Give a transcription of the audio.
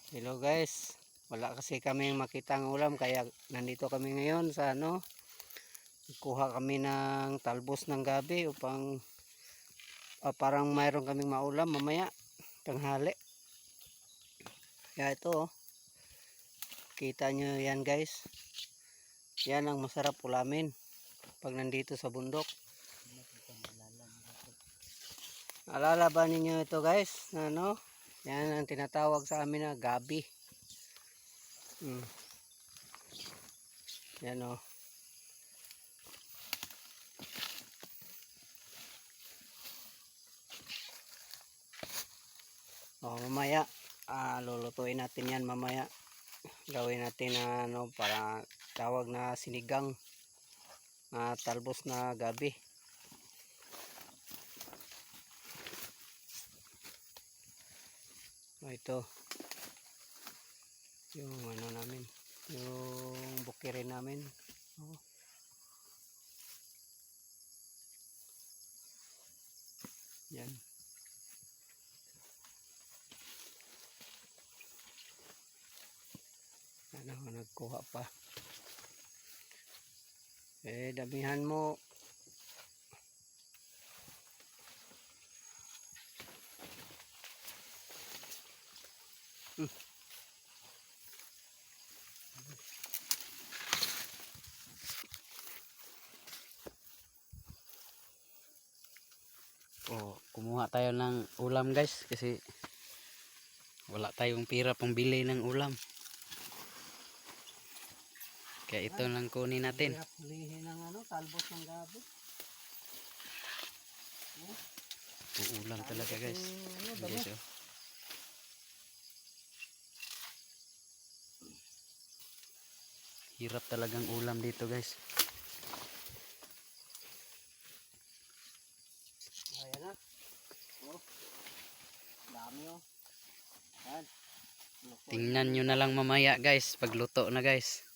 Hello guys, wala kasi kami makitang ulam kaya nandito kami ngayon sa kuha kami ng talbos ng gabi upang parang mayroon kaming maulam mamaya tanghali. Kaya ito kita nyo yan guys, yan ang masarap ulamin pag nandito sa bundok. Alalaban ninyo ito guys na yan ang tinatawag sa amin na gabi. Yan mamaya lulutuin natin yan mamaya. Gawin natin para tawag na sinigang talbos na gabi. Ito yung namin, yung bukirin namin. Yan. Nagkuha pa. Damihan mo. Kumuha tayo ng ulam guys kasi wala tayong pira pambili ng ulam. Kaya ito lang kunin natin. Hulihin ng talbos ng gabi. Ulam talaga guys. Hirap talagang ulam dito guys. Ayan na. Dami Ayan. Tingnan nyo na lang mamaya guys pagluto na guys.